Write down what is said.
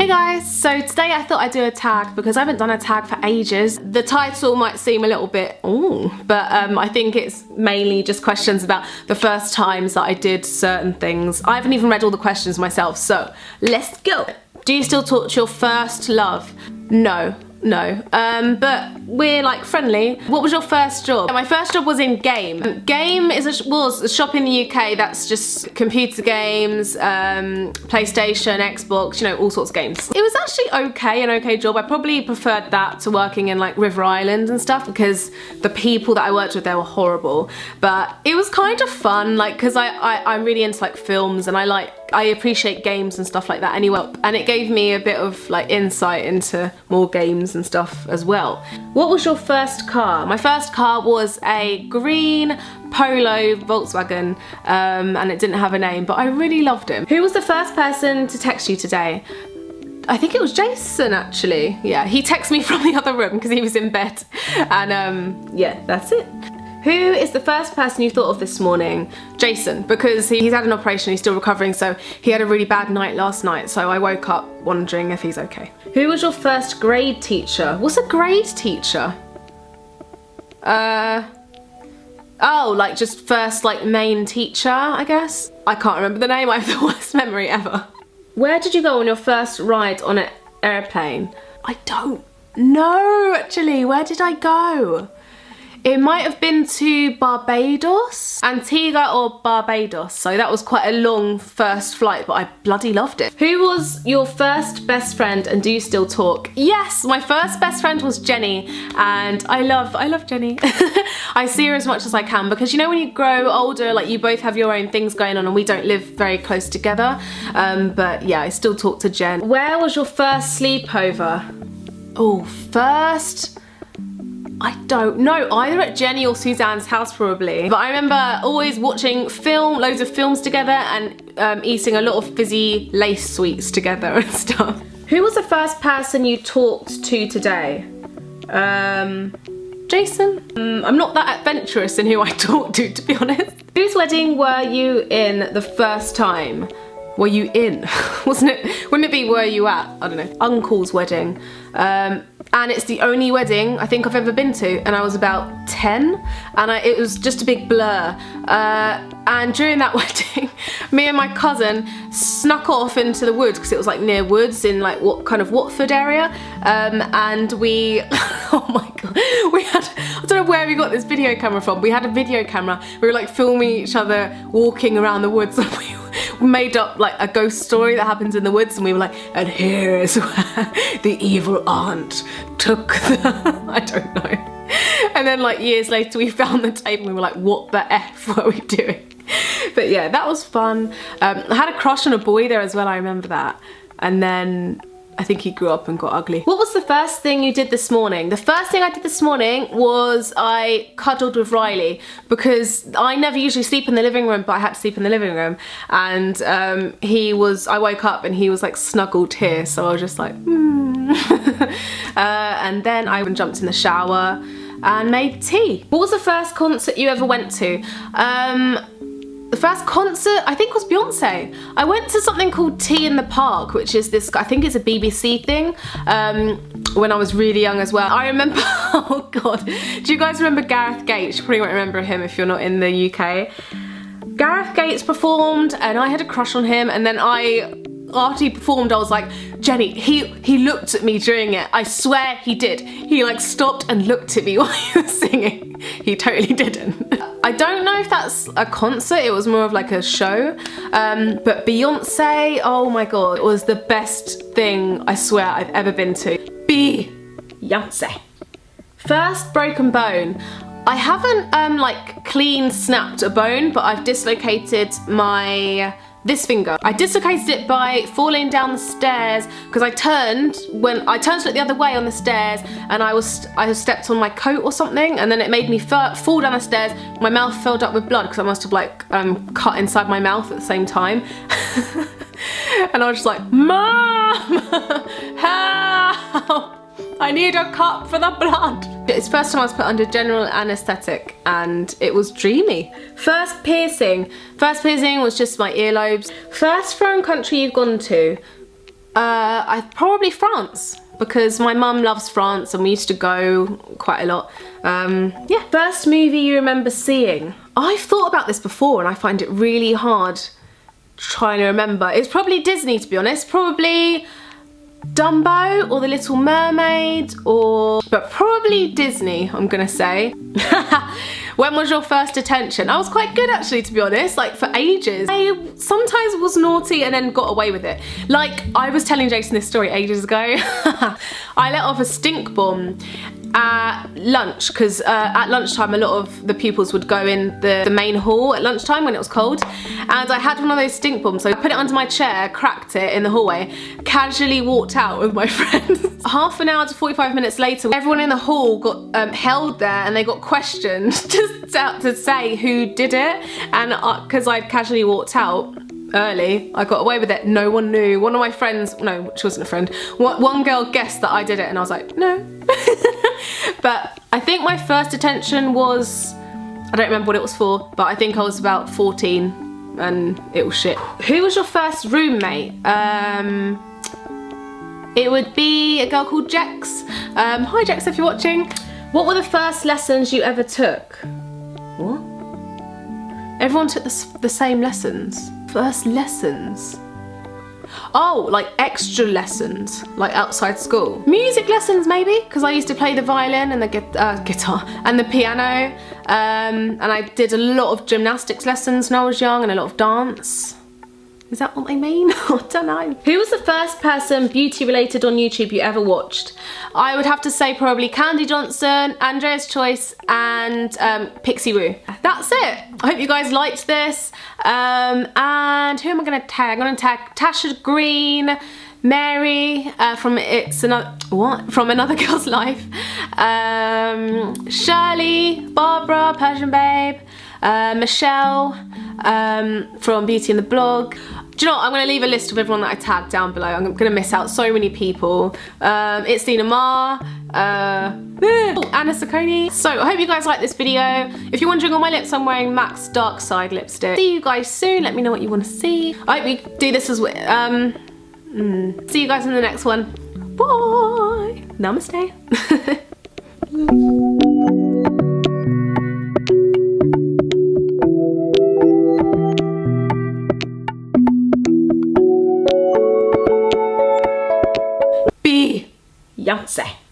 guys, so today I thought I'd do a tag because I haven't done a tag for ages. The title might seem a little bit, but I think it's mainly just questions about the first times that I did certain things. I haven't even read all the questions myself, so let's go. Do you still talk to your first love? No. But we're like friendly. What was your first job? My first job was in Game. Game was a shop in the UK that's just computer games, PlayStation, Xbox, you know, all sorts of games. It was actually an okay job. I probably preferred that to working in like River Island and stuff because the people that I worked with, they were horrible. But it was kind of fun, like, because I'm really into like films and I appreciate games and stuff like that anyway, and it gave me a bit of like insight into more games and stuff as well. What was your first car? My first car was a green Polo Volkswagen, and it didn't have a name, but I really loved him. Who was the first person to text you today? I think it was Jason, actually. Yeah, he texted me from the other room because he was in bed, and yeah, that's it. Who is the first person you thought of this morning? Jason, because he's had an operation, he's still recovering, so he had a really bad night last night, so I woke up wondering if he's okay. Who was your first grade teacher? What's a grade teacher? Oh, like just first like main teacher, I guess? I can't remember the name, I have the worst memory ever. Where did you go on your first ride on an airplane? I don't know, actually. Where did I go? It might have been to Barbados, Antigua or Barbados, so that was quite a long first flight, but I bloody loved it. Who was your first best friend and do you still talk? Yes, my first best friend was Jenny, and I love Jenny. I see her as much as I can because, you know, when you grow older, like, you both have your own things going on and we don't live very close together, but yeah, I still talk to Jen. Where was your first sleepover? Oh, first? I don't know, either at Jenny or Suzanne's house probably. But I remember always watching loads of films together and eating a lot of fizzy lace sweets together and stuff. Who was the first person you talked to today? Jason. I'm not that adventurous in who I talk to be honest. Whose wedding were you in the first time? Were you in? Wasn't it? Wouldn't it be were you at? I don't know. Uncle's wedding. And it's the only wedding I think I've ever been to, and I was about 10, and it was just a big blur. And during that wedding, me and my cousin snuck off into the woods because it was like near woods in like what kind of Watford area, and we, oh my god, we had, I don't know where we got this video camera from. We had a video camera. We were like filming each other walking around the woods, and we made up like a ghost story that happens in the woods, and we were like, and here is where the evil aunt took the, I don't know. And then like years later we found the tape and we were like, what the F were we doing? But yeah, that was fun. I had a crush on a boy there as well, I remember that. And then I think he grew up and got ugly. What was the first thing you did this morning? The first thing I did this morning was I cuddled with Riley because I never usually sleep in the living room, but I had to sleep in the living room. And I woke up and he was like snuggled here, so I was just like, and then I jumped in the shower and made tea. What was the first concert you ever went to? The first concert, I think, was Beyonce. I went to something called Tea in the Park, which is this, I think it's a BBC thing, when I was really young as well. I remember, oh god, do you guys remember Gareth Gates? You probably won't remember him if you're not in the UK. Gareth Gates performed and I had a crush on him, and then after he performed, I was like, Jenny, he looked at me during it. I swear he did. He like stopped and looked at me while he was singing. He totally didn't. I don't know if that's a concert, it was more of like a show. But Beyonce, oh my god, it was the best thing I swear I've ever been to. Beyonce. First broken bone. I haven't like clean snapped a bone, but I've dislocated this finger. I dislocated it by falling down the stairs because I turned to look the other way on the stairs, and I stepped on my coat or something, and then it made me fall down the stairs. My mouth filled up with blood because I must have like cut inside my mouth at the same time. And I was just like, Mom, help! I need a cup for the blood. It's the first time I was put under general anaesthetic and it was dreamy. First piercing. First piercing was just my earlobes. First foreign country you've gone to. Probably France, because my mum loves France and we used to go quite a lot. Yeah. First movie you remember seeing? I've thought about this before and I find it really hard trying to remember. It's probably Disney, to be honest. Probably Dumbo or The Little Mermaid, but probably Disney, I'm gonna say. When was your first attention? I was quite good actually, to be honest, like for ages. I sometimes was naughty and then got away with it. Like, I was telling Jason this story ages ago. I let off a stink bomb at lunch, because at lunchtime a lot of the pupils would go in the main hall at lunchtime when it was cold, and I had one of those stink bombs, so I put it under my chair, cracked it in the hallway, casually walked out with my friends. Half an hour to 45 minutes later, everyone in the hall got held there and they got questioned just to say who did it, and because I'd casually walked out early, I got away with it. No one knew. One of my friends, no, she wasn't a friend, one girl guessed that I did it and I was like, no. But I think my first attention was, I don't remember what it was for, but I think I was about 14 and it was shit. Who was your first roommate? It would be a girl called Jex. Hi Jex, if you're watching. What were the first lessons you ever took? What? Everyone took the same lessons. First lessons. Oh, like extra lessons, like outside school. Music lessons maybe, because I used to play the violin and the guitar and the piano, and I did a lot of gymnastics lessons when I was young and a lot of dance. Is that what they mean? I don't know. Who was the first person beauty related on YouTube you ever watched? I would have to say probably Candy Johnson, Andrea's Choice, and Pixie Woo. That's it. I hope you guys liked this. And who am I gonna tag? I'm gonna tag Tasha Green, Mary from From Another Girl's Life, Shirley, Barbara, Persian Babe, Michelle from Beauty and the Blog. Do you know what? I'm going to leave a list of everyone that I tagged down below. I'm going to miss out so many people. It's Dina Ma, Anna Sacconi. So I hope you guys like this video. If you're wondering on my lips, I'm wearing MAC's Dark Side lipstick. See you guys soon. Let me know what you want to see. I hope we do this as well. See you guys in the next one. Bye. Namaste.